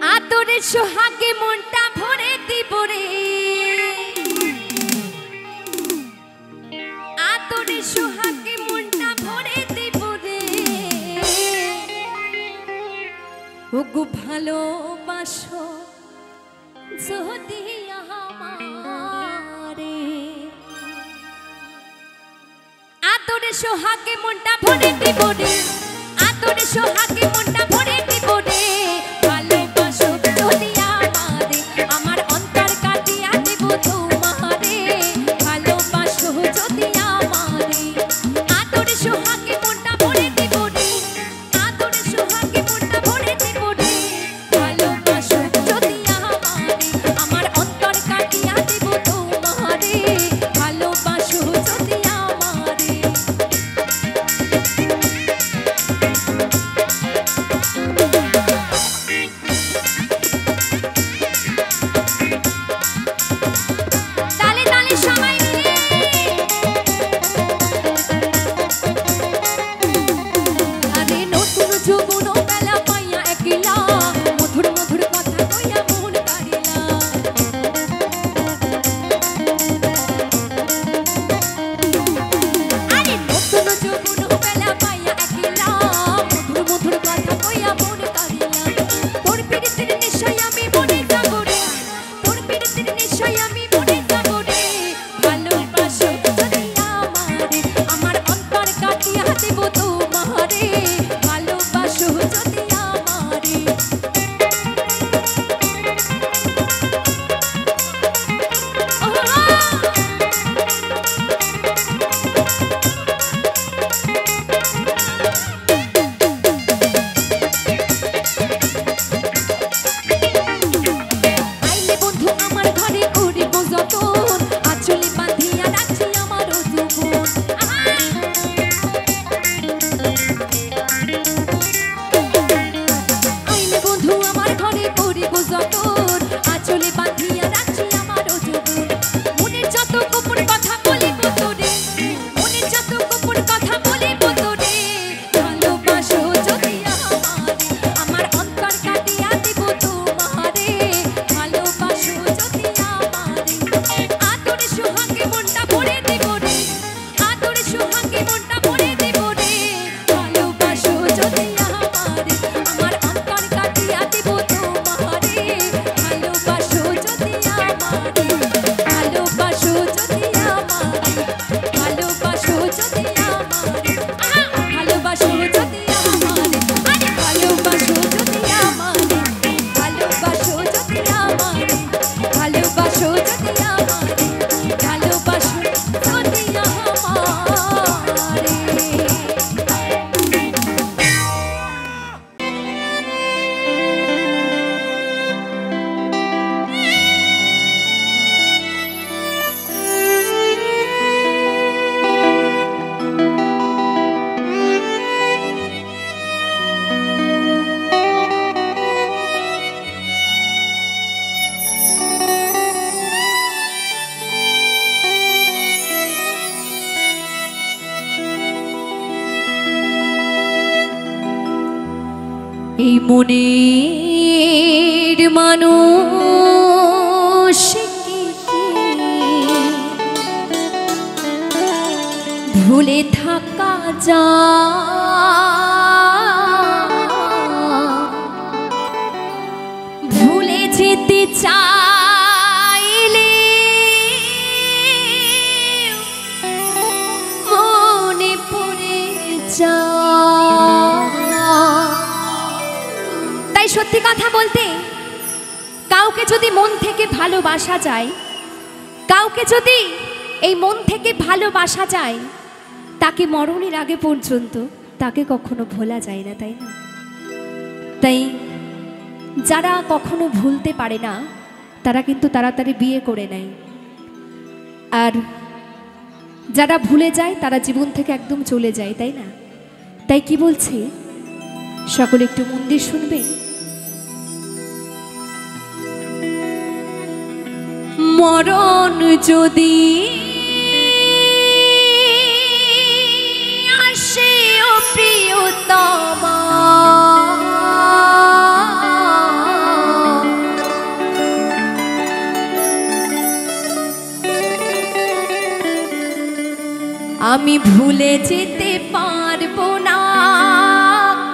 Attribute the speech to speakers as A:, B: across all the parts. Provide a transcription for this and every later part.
A: আতরে সোহাগে মনটা ভরে দিব রে, আতরে সোহাগে মনটা ভরে দিব রে। ওগো ভালোবাসো যদি আমারে, আতরে সোহাগে মনটা ভরে দিব রে, আতরে সোহাগে মনটা ভরে দিব রে। ভালোবাসো যদি আমারে, আমার অন্তর কাটিয়া দেব তোমারে। ভালোবাসো যদি আমারে, আতরে সোহাগে মনটা ভরে দিব রে, আতরে সোহাগে মনটা ভরে দিব রে। ভালোবাসো যদি আমারে, আমার অন্তর কাটিয়া দেব তোমারে। ভালোবাসো যদি আমারে। তালে তালে সবাই মিলে আরে নতুন যৌবন বেলা পাইয়া একলা, মধুর মধুর কথা কইয়া মন কাড়িলা। আরে নতুন যৌবন বেলা পাইয়া একলা, মধুর মধুর কথা কইয়া মন কাড়িলা। তোর পিরিতের নেশায় আমি মনে যাব রে, তোর পিরিতের নেশায় আমি মনে যাব রে। ভালোবাসো যদি আমারে, আমার অন্তর কাটিয়া দেব তোমারে। ভালোবাসো যদি আমারে। আইলে বন্ধু আমার ঘরে করিব যতন, আঁচলে বাঁধিয়া রাখছি আমার যৌবন। আইলে বন্ধু আমার ঘরে করিব যতন, আঁচলে বাঁধিয়া রাখছি আমার যৌবন। মনের যত গোপন কথা বলিব তোরে, মনের যত গোপন কথা বলিব তোরে। ভালোবাসো যদি আমারে, আমার অন্তর কাটিয়া দেব তোমারে। ভালোবাসো যদি আমারে, আতরে সোহাগে মনটা ভরে দেব রে, আতরে সোহাগে মনটা ভরে দেব রে। ভালোবাসো যদি আমারে, আমার অন্তর কাটিয়া দেব তোমারে। ভালোবাসো যদি আমারে, ভালোবাসো যদি আমারে, ভালোবাসো যদি আমারে, ভালোবাসো যদি আমারে, আরে ভালোবাসো যদি আমারে, ভালোবাসো যদি আমারে, ভালোবাসো যদি আমারে, ভালোবাসো যদি আমারে। এই মনের মানুষ কি ভুলে থাকা যায়, ভুলে যেতে চাইলে মনে পড়ে যায়। তাই সত্যি কথা বলতে, কাউকে যদি মন থেকে ভালোবাসা যায়, কাউকে যদি এই মন থেকে ভালোবাসা যায়, তাকে মরণের আগে পর্যন্ত তাকে কখনো ভোলা যায় না, তাই না? তাই যারা কখনো ভুলতে পারে না তারা কিন্তু তাড়াতাড়ি বিয়ে করে নেয়, আর যারা ভুলে যায় তারা জীবন থেকে একদম চলে যায়, তাই না? তাই কি বলছে সকলে একটু মন দিয়ে শুনবে। মরণ যদি আসে ও প্রিয়তমা, আমি ভুলে যেতে পারবো না,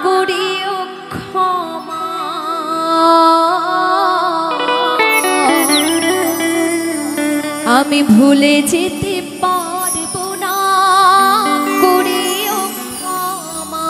A: করিও ক্ষমা। আমি ভুলে যেতে পারবো না, করিও ক্ষমা।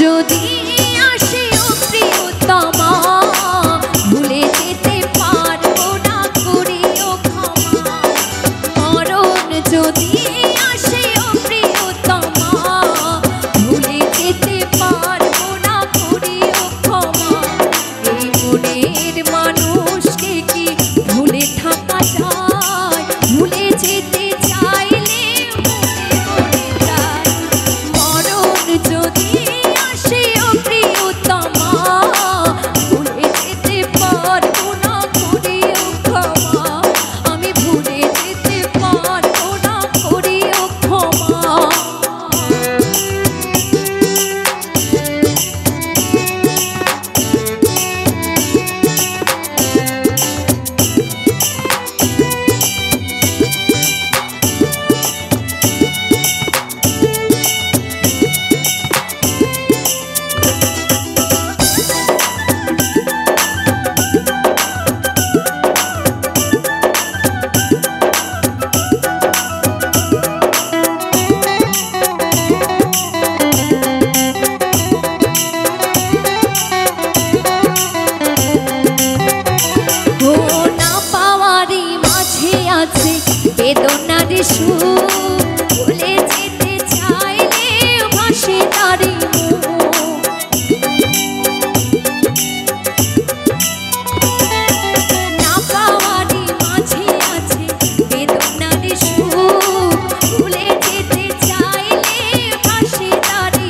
A: যদি আসে ও প্রিয়তমা, ভুলে যেতে পারবো না, করিও ক্ষমা। মরণ যদি আসে ও প্রিয়তমা, ভুলে যেতে পারবো না, করিও ক্ষমা। এই মনের মানুষকে কি ভুলে থাকা যায়? ভুলে যেতে চাইলে মনে পড়ে যায়। মরণ যদি বেদনার সুর, ভুলে যেতে চাইলে ভাসে তারি না পাওয়ারি মাঝে আছে বেদনার সুর, ভুলে যেতে চাইলে ভাসে তারি।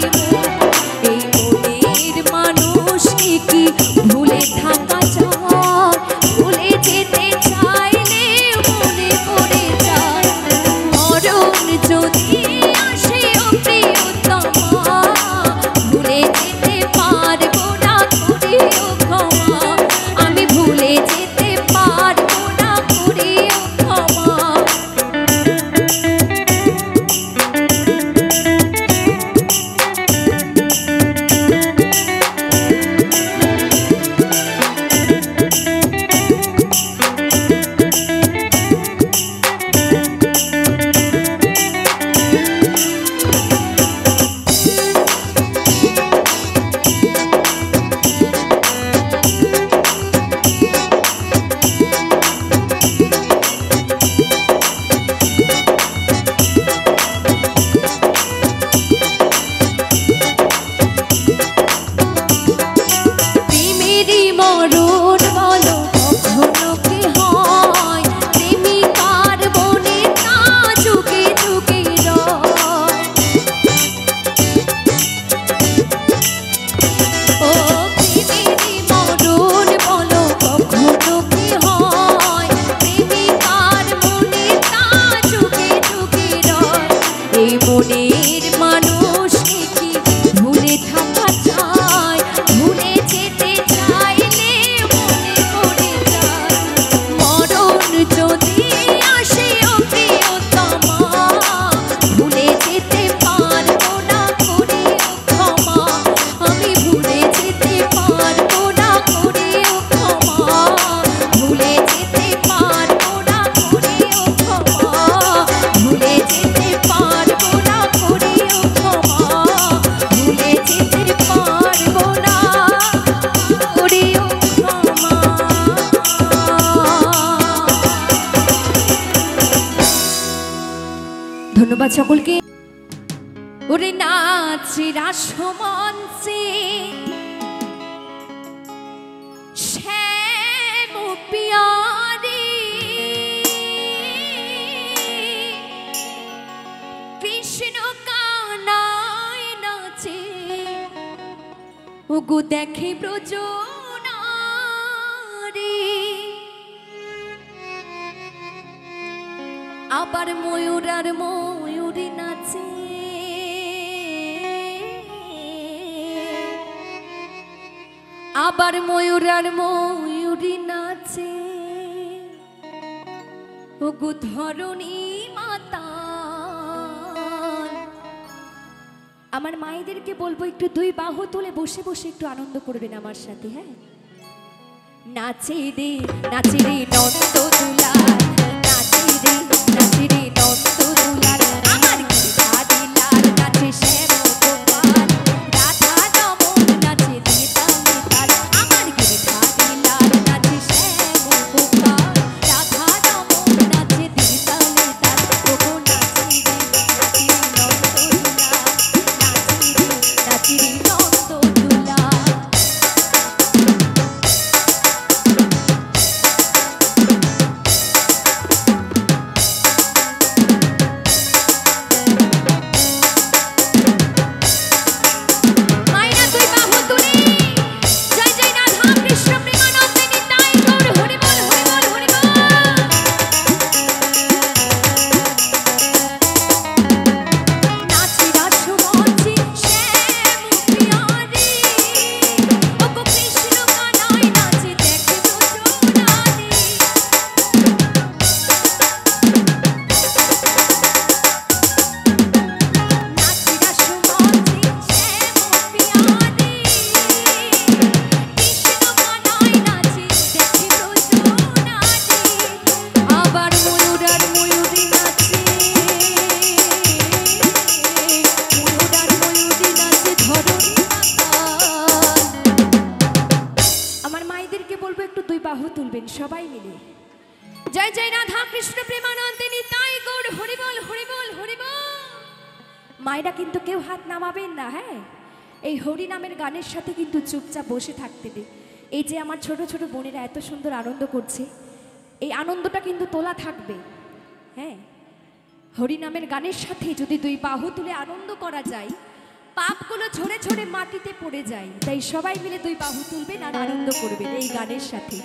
A: এই মনের মানুষকে কি ভুলে থাকা যায়? ভুলে যেতে চাইলে মনে পড়ে যায়। মরণ যদি আসে ও প্রিয়তমা, ভুলে যেতে পারবো না, করিও ক্ষমা। আমি ভুলে যেতে পারবো না, করিও ক্ষমা। মরণ বলো কখনো কি হয়? প্রেমিকার বনে তা যুগে যুগে রয়। ও প্রেমেরই মরণ বলো কখনো কি হয়? প্রেমিকার মনে তা যুগে যুগে রয়। এই মনের মানুষকে কি ভুলে থাকা যায়? ভুলে যেতে চাইলে মনে পড়ে যায়। মরণ যদি আসে ও প্রিয়তমা, ভুলে যেতে পারবো না, করিও ক্ষমা। আমি ভুলে যেতে পারবো না, করিও ক্ষমা। ভুলে যেতে পারবো না, করিও ক্ষমা। ভুলে যেতে পারবো না, করিও ক্ষমা। ভুলে যেতে পারবো না, করিও ক্ষমা। ধন্যবাদ সকলকে। ওরে নাচি রাসমঞ্চে শ্যাম পিয়ারে কৃষ্ণ কানায় নাচে ওগো দেখে ব্রজ আবার ময়ূর আর ময়ূরী নাচে আবার ময়ূর আর ময়ূরী নাচে ওগো ধরণী মাতা আমার মায়েদেরকে বলবো একটু দুই বাহু তুলে বসে বসে একটু আনন্দ করবেন আমার সাথে হ্যাঁ নাচে রে নন্দ দুলাল নাচে রে নন্দ দুলাল আমার গিরিধারী লাল নাচে শ্যাম গোপাল রাধা রমন নাচে রে তালে তাল আমার গিরিধারী লাল নাচে শ্যাম গোপাল রাধা রমন নাচে রে তালে তাল ওগো নাচে রে নন্দ দুলাল নাচে রে নন্দ দুলাল সবাই মিলে জয় জয় রাধা কৃষ্ণ প্রেমানন্দে নিতাই গৌর হরি বল হরি বল হরি বল মায়েরা কিন্তু কেউ হাত নামাবেন না হ্যাঁ এই হরি নামের গানের সাথে কিন্তু চুপচাপ বসে থাকতে দে এই যে আমার ছোট ছোট বোনেরা এত সুন্দর আনন্দ করছে এই আনন্দটা কিন্তু তোলা থাকবে হ্যাঁ হরি নামের গানের সাথে যদি দুই বাহু তুলে আনন্দ করা যায় পাপগুলো ঝরে ঝরে মাটিতে পড়ে যায় তাই সবাই মিলে দুই বাহু তুলবেন আর আনন্দ করবেন এই গানের সাথে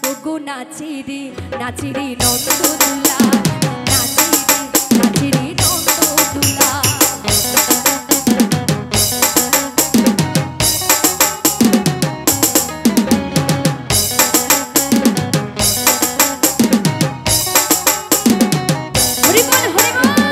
A: ওগো নাচে রে নন্দ দুলাল নাচে রে নন্দ দুলাল হরি বল হরি বল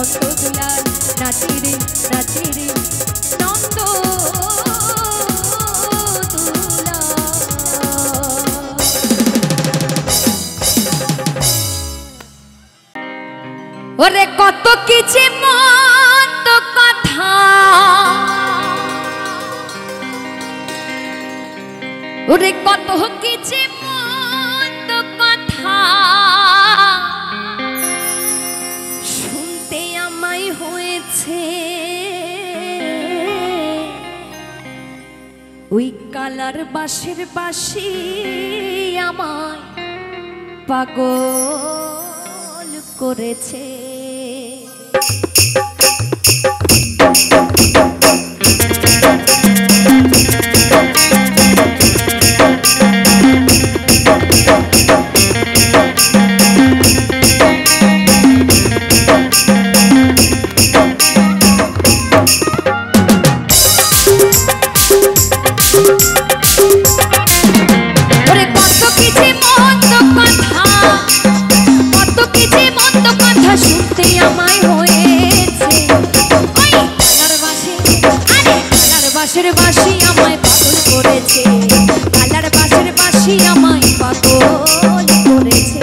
A: নন্দ দুলাল নাচে রে নন্দ ওরে কত কিছু মত কথা ওরে কত কিছু মত কথা শুনতে আমায় হয়েছে ওই কালার বাঁশের বাঁশি আমায় পাগল করেছে শুনতে আমায় হয়েছে ওই কালার বাঁশি কালার বাঁশের বাঁশি আমায় পাগল করেছে কালার বাঁশের বাঁশি আমায় পাগল করেছে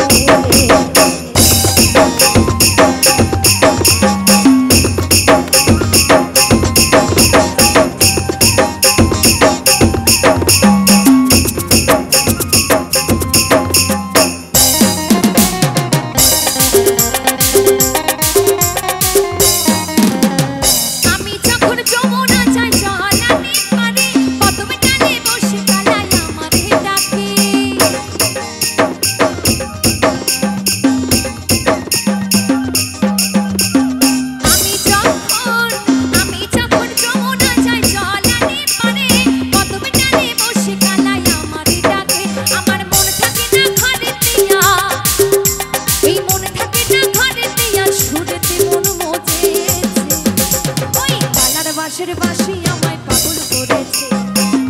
A: বাঁশের বাঁশি আমায় পাগল করেছে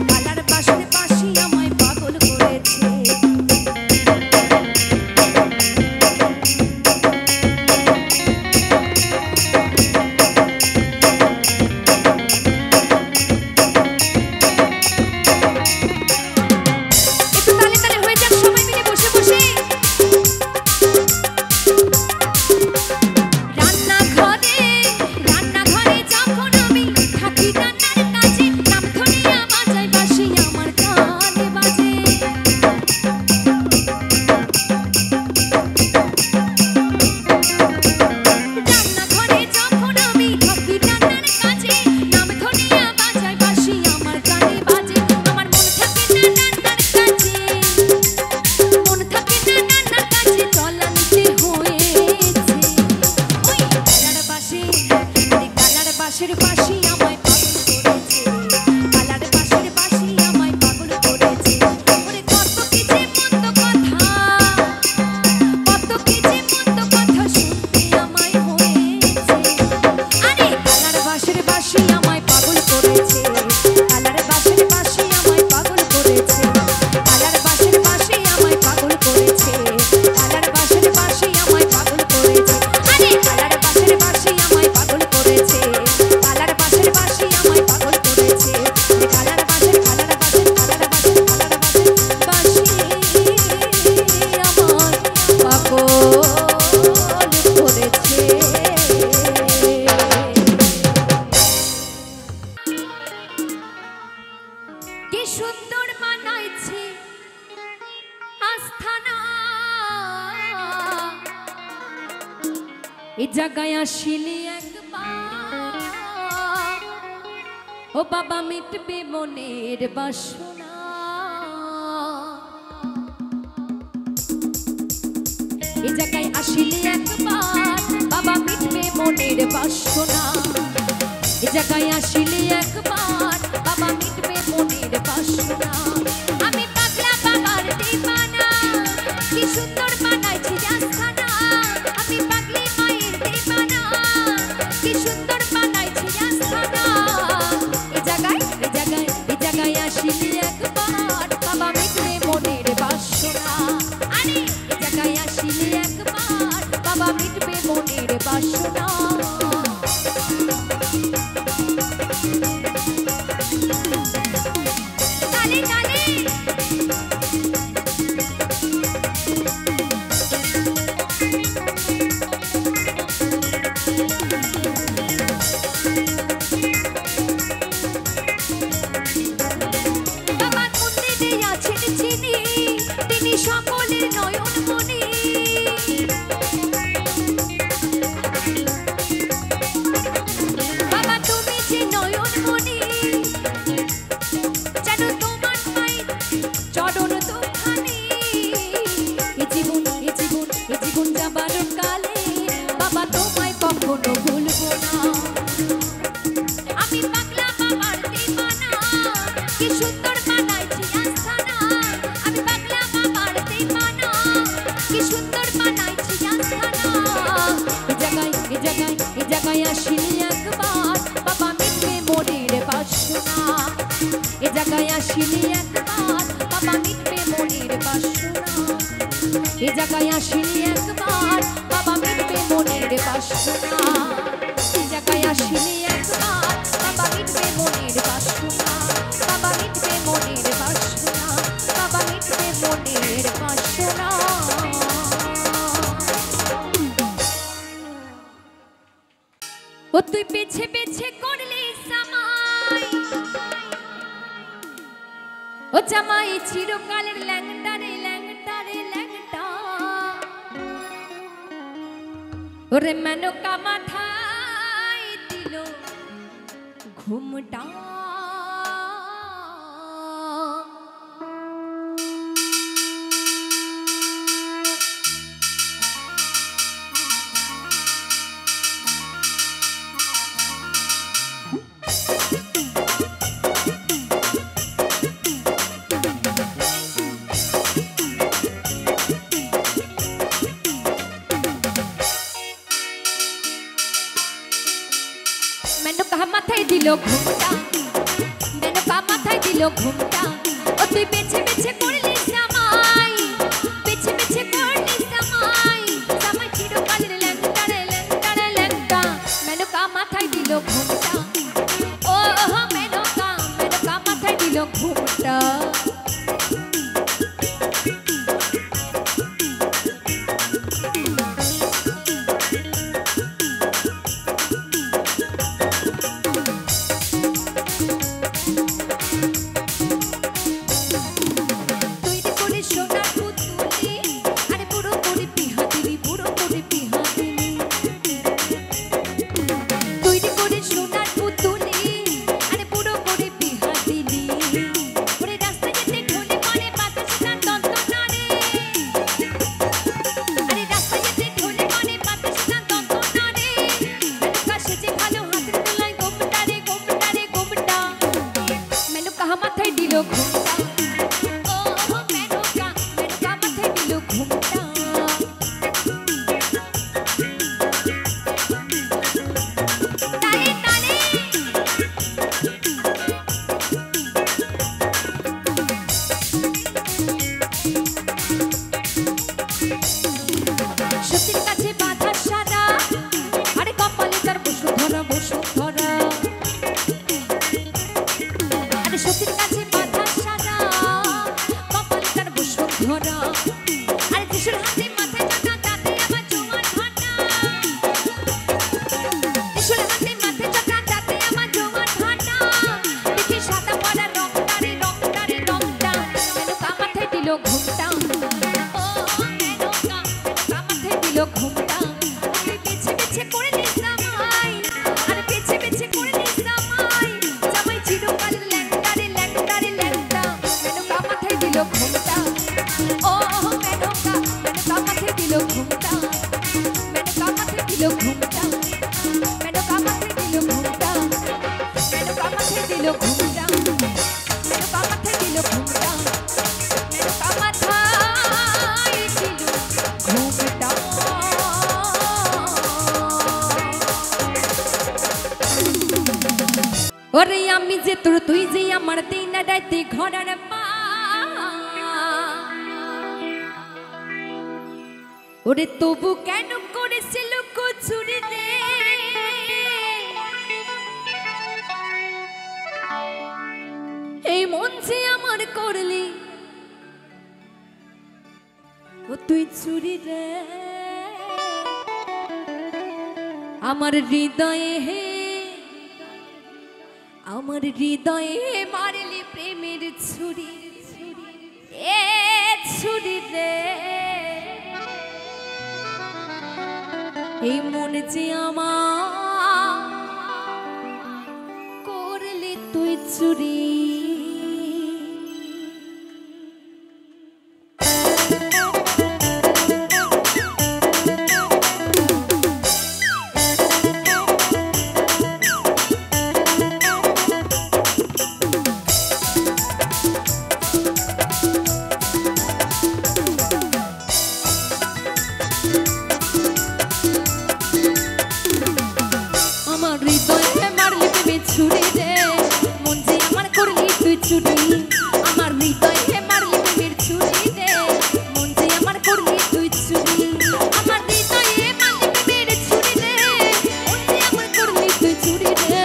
A: কালার বাঁশের বাঁশি আমায় পাগল করেছে একটু তালে তালে হয়ে যাক সবাই মিলে বসে বসে রান্নাঘরে যখন আমি থাকি রান্নার কাছে নাম ধরিয়া বাজাই বাঁশি আমার কানে বাজে রান্নাঘরে যখন আমি থাকি রান্নার কাছে নাম ধরিয়া বাজাই বাঁশি আমার কানে বাজে আমার মন থাকে না রান্নার কাছে মন থাকে না রান্নার কাছে চলা নিতে হয়েছে ওই কালার বাঁশি কালার বাঁশের বাঁশি আমায় পাগল করেছে কালার বাঁশের বাঁশি আমায় পাগল করেছে ওরে কত কিছু মন্দ কথা শুনতে আমায় হয়েছে আরে কালার বাঁশের বাঁশি আমায় পাগল করেছে কালার বাঁশের বাঁশি আমায় পাগল করেছে কালার বাঁশের বাঁশি আমায় পাগল করেছে কালার বাঁশের বাঁশি আমায় পাগল করেছে আরে কালার বাঁশের বাঁশি আমায় পাগল করেছে কালার বাঁশের বাঁশি আমায় পাগল করেছে কালার বাঁশের বাঁশি আমায় পাগল করেছে কি সুন্দর মানাইছে আস্থানা এই জায়গায় আসিলি একবার ও বাবা মিটবে মনের বাসনা এই জায়গায় আসিলি একবার বাবা মিটবে মনের বাসনা এই জায়গায় আসিলি একবার বাবা মিটবে মনের বাসনা আমি পাগলা বাবার দিবানা কি সুন্দর বানাইছি আস্থানা আমি পাগলি মায়ের দিবানা কি সুন্দর বানাইছি আস্থানা এই জায়গায় আসিলি একবার বাবা মিটবে মনের বাসনা আরে এই জায়গায় আসিলি একবার বাবা মিটবে মনের বাসনা ভুলবো না। আমি পাগলা বাবার দিওয়ানা, কি সুন্দর বানাইছি আস্তানা। আমি পাগলা বাবার দিওয়ানা, কি সুন্দর বানাইছি আস্তানা। এই জায়গায় আসিনি একবার, বাবা মিটবে মনের বাসনা। এ জায়গায় আসিনি একবার, বাবা মিটবে মনের বাসনা। এ জায়গায় আসিনি একবার, বাবা মিটবে মনের বাসনা। এ জায়গায় আসিনি একবার, বাবা মিটবে মনের বাসনা। বাবা মিটবে মনের বাসনা, বাবা মিটবে মনের বাসনা। ও তুই পেছে পেছে করলি জামাই, ও জামাই চিরকালের ল্যাংটা রে ল্যাংটা রে ল্যাংটা। ওরে মেনকা মাথায় দিল ঘুমটা। মেনকা মাথায় দিল ঘুমটা, মেনকা মাথায় দিল ঘুমটা। ও তুই বেছে বেছে করলি জামাই, বেছে বেছে করলি জামাই। জামাই চিরকালের ল্যাংটা রে ল্যাংটা রে ল্যাংটা। মেনকা মাথায় দিল ঘুমটা, ও মেনকা মেনকা মাথায় দিল ঘুমটা। মাথায় দিল ঘুমটা, ও মেনকা মেনকা মাথায় দিল ঘুমটা। তালে তালে সত্যির কাছে বাধা সাদা, আরে কপালে তার বসুন্ধরা বসুন্ধরা। আরে সত্যির কাছে বাধা সাদা, কপালে তার বসুন্ধরা। আরে ত্রিশুল হাতে মাথায় চাকা, তাতে আমার জোয়ার ভাটা। ত্রিশুল হাতে মাথায় চাকা, তাতে আমার জোয়ার ভাটা। দেখি সাদা পড়া রংটা রে রংটা রে রংটা। মেনকা মাথায় দিল ঘুমটা, ও মেনকা মেনকা মাথায় দিল ঘুমটা। তুই বেছে বেছে করলি জামাই, আরে বেছে বেছে করলি জামাই। জামাই চিরকালের ল্যাংটা রে ল্যাংটা রে ল্যাংটা। মেনকা মাথায় দিল ঘুমটা, ও মেনকা মেনকা মাথায় দিল ঘুমটা। মেনকা মাথায় দিল ঘুমটা, মেনকা মাথায় দিল ঘুমটা। মেনকা মাথায় দিল ঘুমটা, মেনকা মাথায় দিল ঘুমটা। মেনকা মাথায় দিল ঘুমটা। ওরে আমি যে তোর, তুই যে আমার, দিন রাতে ঘোড়ার পা। ওরে তবু কেন করেছিল কচুরি রে। এই মন যে আমার করলি, ও তুই চুরি রে। আমার হৃদয়ে হে, আমার হৃদয়ে মারলি প্রেমের ছুরি। এ ছুরি রে, এই মন যে আমার করলি তুই চুরি। আমার হৃদয়ে মারলি প্রেমে ছুরি রে মন যে আমার করলি তুই চুরি আমার হৃদয়ে মারলি প্রেমের ছুরি রে মন যে আমার করলি তুই চুরি আমার হৃদয়ে মারলি প্রেমের ছুরি রে মন যে আমার করলি তুই চুরি রে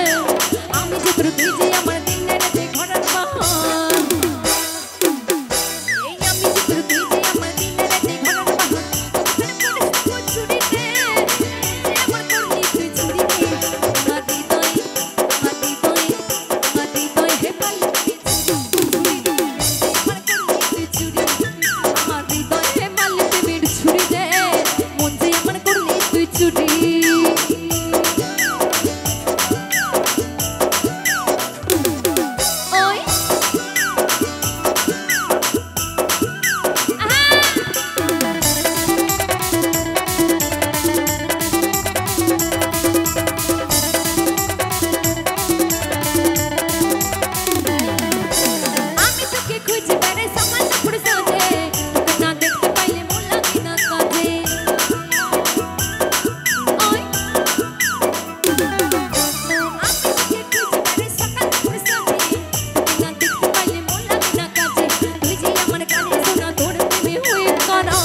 A: আমি যে তোর তুই যে আমার দিন রাতে ঘোরার বাহার এই আমি যে তোর তুই যে আমার দিন রাতে ঘোরার বাহার তোর করে চুরি রে যে আমার করলি তুই চুরি রে আমার হৃদয়ে হে পালি চুরি আমার করলি তুই চুরি আমার হৃদয়ে মারলি প্রেমের ছুরি রে মন যে আমার করলি তুই চুরি আমি তোকে খুঁজে বেড়াই সামান্য ফুরসতে তোকে না দেখতে পাইলে মন লাগে না কাজে ওই আমি তোকে খুঁজে বেড়াই সামান্য ফুরসতে তোকে না দেখতে পাইলে মন লাগে না কাজে তুই যে আমার কানে শোনা তোর প্রেমে হয়ে কানা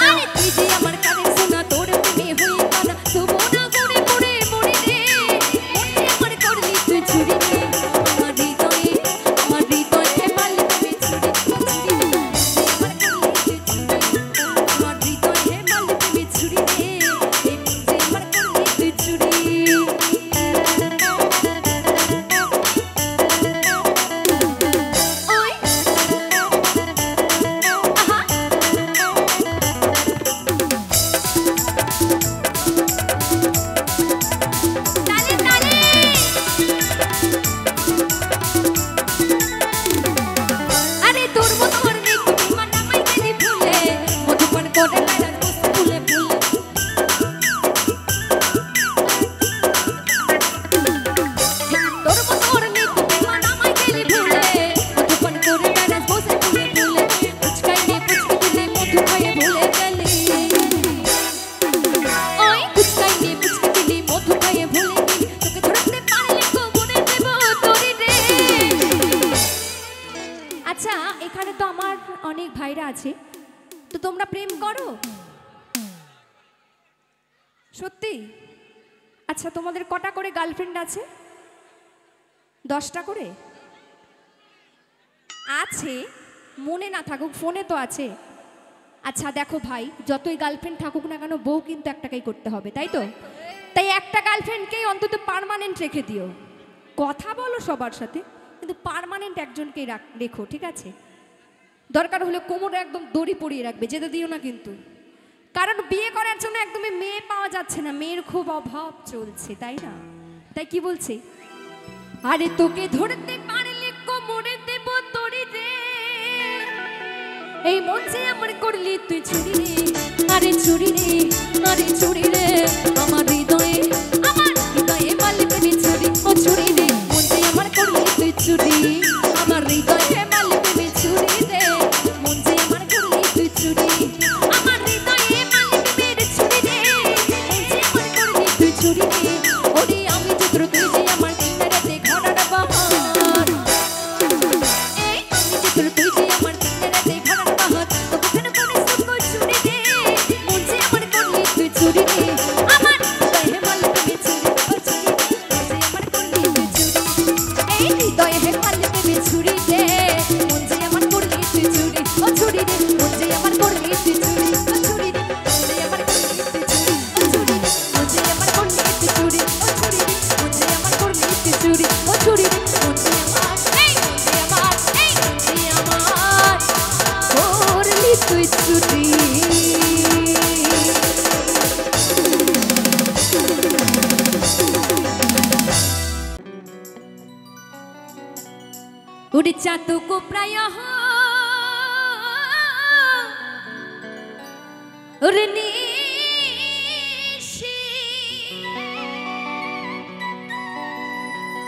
A: আরে তুই যে আমার কানে শোনা তোর প্রেমে হয়ে কানা সুবনা করে পড়ে মরে রে মন যে আমার করলি তুই চুরি রে আমার হৃদয়ে মারলি প্রেমে ছুরি ছুরি রে আমার করলি তুই চুরি আমার হৃদয়ে মারলি প্রেমে ছুরি রে এই মন যে আমার করলি তুই চুরি ওই আহা তালে তালে আরে তোর মতো আর নেই তুমি মানামাই গেলি ভুলে মধুপান করে বেড়াস বসে ফুলে ফুলে তোর মতো আর নেই তুমি মানামাই গেলি ভুলে মধুপান করে বেড়াস বসে ফুলে ফুলে পুচকাই নে পুচকি দিলে মধু খাইয়ে ভুলে গেলি ওই পুচকাই নে পুচকি দিলে মধু খাইয়ে ভুলে গেলি তোকে ধরতে পারলে কবরে দেব তোরি রে আচ্ছা এখানে তো আমার অনেক ভাইরা আছে তো তোমরা প্রেম করো সত্যি আচ্ছা তোমাদের কটা করে গার্লফ্রেন্ড আছে 10টা করে আছে মনে না থাকুক ফোনে তো আছে আচ্ছা দেখো ভাই যতই গার্লফ্রেন্ড থাকুক না কেন বউ কিন্তু একটাকেই করতে হবে তাই তো তাই একটা গার্লফ্রেন্ডকেই অন্তত পার্মানেন্ট রেখে দিও কথা বলো সবার সাথে কিন্তু পার্মানেন্ট একজনকেই রেখো ঠিক আছে দরকার হলে কোমরে একদম দড়ি পরিয়ে রাখবে যেতে দিও না কিন্তু কারণ বিয়ে করার জন্য একদমই মেয়ে পাওয়া যাচ্ছে না মেয়ের খুব অভাব চলছে তাই না তাই কি বলছে আরে তোকে ধরতে পারলে কোমরে দেব দড়ি রে এই মন যে আমার করলি তুই চুরি রে আরে চুরি রে আরে চুরি রে আমার হৃদয়ে মারলি প্রেমে ছুরি ও ছুরি রে মন যে আমার করলি তুই চুরি আমার হৃদয়ে মারলি প্রেমে ছুরি রে মন যে আমার করলি তুই চুরি আমার হৃদয়ে মারলি প্রেমের ছুরি রে মন যে আমার করলি তুই চুরি রে ওরে আমি যে তোর তুই যে আমার দিন রাতে ঘোরার বাহার এই আমি যে তোর তুই যে আমার দিন রাতে ঘোরার বাহার তোকে কেন করে সুখ চুরি রে মন যে আমার করলি তুই চুরি রে আমার হৃদয়ে মারলি প্রেমে ছুরি ও ছুরি এই হৃদয়ে হে মারলি প্রেমে ছুরি রে মন যে আমার করলি তুই চুরি ও ছুরি রে মন যে আমার করলি তুই চুরি ও ছুরি রে মন যে আমার করলি তুই চুরি ও ছুরি রে মন যে আমার করলি তুই চুরি ও ছুরি রে মন যে আমার করলি তুই চুরি ও ছুরি রে মন যে আমার করলি তুই চুরি उड़ चातु को प्राय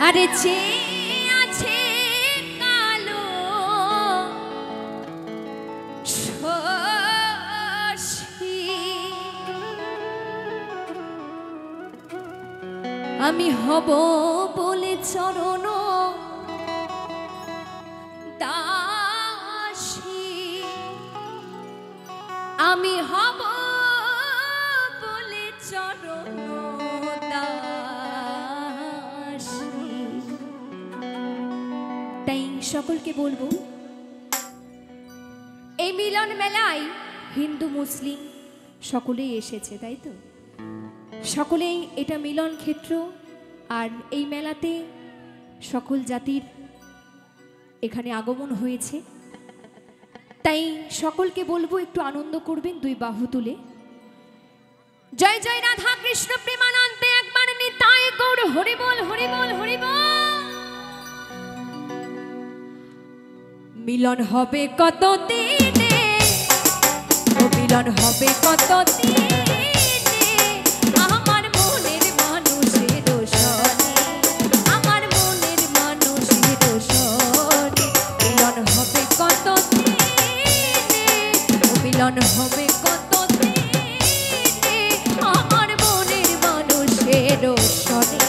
A: अरे चे आछे कालो शशि আমি হব বলে চরণ দাসী, আমি হব বলে চরণ দাসী। তাই সকলকে বলবো, এই মিলন মেলায় হিন্দু মুসলিম সকলেই এসেছে, তাই তো? সকলেই এটা মিলন ক্ষেত্র, আর এই মেলাতে সকল জাতির এখানে আগমন হয়েছে। তাই সকলকে বলবো একটু আনন্দ করবেন দুই বাহু তুলে। জয় জয় রাধা কৃষ্ণ প্রেমানন্দে একবার নিতাই গৌর হরি বল হরি বল হরি বল। মিলন হবে কত দিনে, ও মিলন হবে কত দিনে, আমার মনের মানুষের সনে, আমার মনের মানুষের সনে। মিলন হবে কত দিনে, ও মিলন হবে কত দিনে, আমার মনের মানুষের সনে,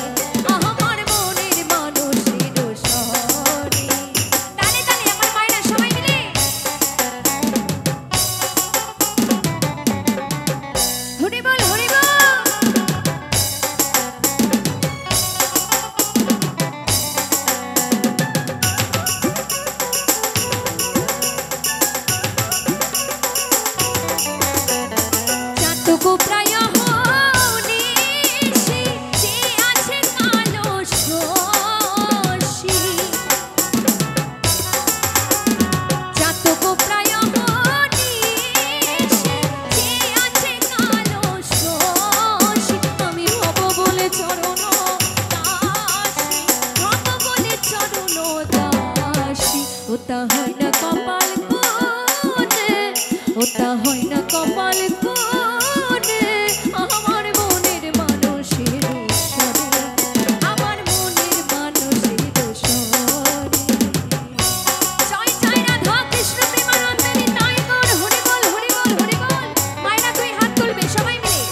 A: আমার মনের মানুষের সনে। তালে তালে আমার মায়েরা সবাই মিলে হরি বল হরি বল। চাতক প্রায় হনিশি, যে আছে কালো শশী। চাতক প্রায় হনিশি, যে আছে কালো শশী। আমি হব বলে চরণ দাসী, হব বলে চরণ দাসী। ওটা হয় না কপাল কোণে, ওটা হয় না কপাল কোণে, আমার মনের মানুষের সনে, আমার মনের মানুষের সনে। জয় জয় রাধা কৃষ্ণ প্রেমানন্দে নিতাই গৌর হরি বল হরি বল হরি বল। মায়েরা দুই হাত তুলবে সবাই মিলে।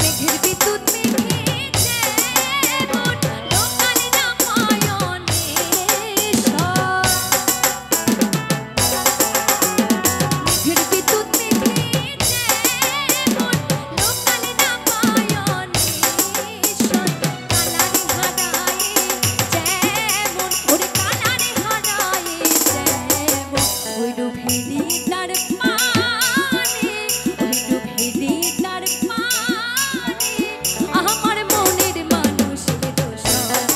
A: মেঘের বিদ্যুৎ মেঘে যেমন লোকালে না পায়নে সব। মেঘের বিদ্যুৎ মেঘে যেমন লোকালে না পায়নে সব। কালারে হারায়ে যেমন, ওরে কালারে হারায়ে যেমন, ওই ডুবেলি তার পানে, ওই ডুবেলি তার পানে, আমার মনের মানুষের সনে,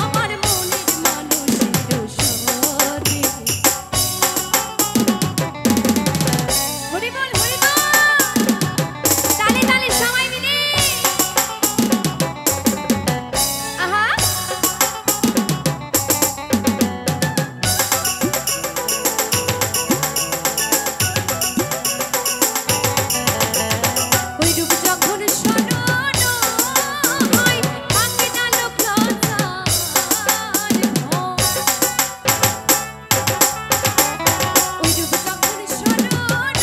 A: আমার মনের মানুষের সনে। হরি বল হরি বল। তালে তালে সবাই মিলে। আহা ওই রূপ যখন স্মরণ হয়, থাকে না লোক লজ্জার ভয়। ওই রূপ যখন স্মরণ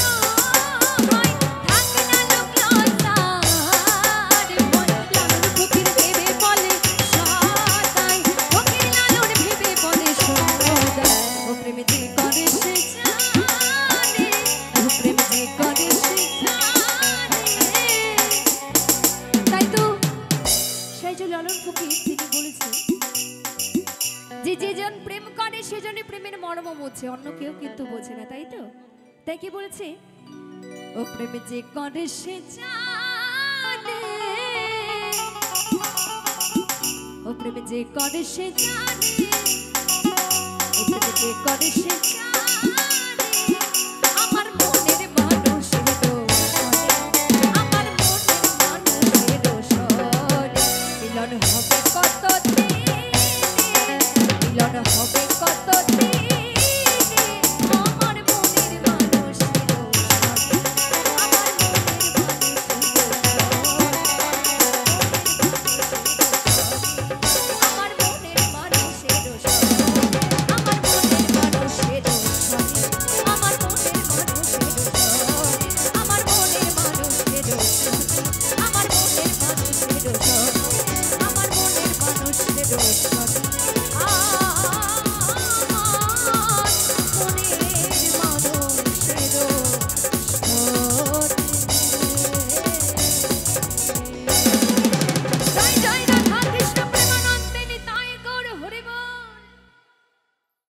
A: হয়, থাকে না লোক লজ্জার ভয়। লালন ফকির ভেবে বলে সদাই, ফকির লালন ভেবে বলে সদাই, ও প্রেম যে করে সে জানে, ও প্রেম যে করে সে জানে। তাই তো সেই যে লালন ফকির তিনি বলেছেন যে যেজন প্রেম করে সেজনই প্রেমের মর্ম বোঝে, অন্য কেউ কিন্তু বোঝে না, তাই তো? তাই কি বলেছে? ও প্রেম যে করে সে জানে, ও প্রেম যে করে সে জানে, ও প্রেম যে করে সে জানে, আমার মনের মানুষের সনে, আমার মনের মানুষের সনে। মিলন হবে কত দিনে, মিলন হবে কত দিনে,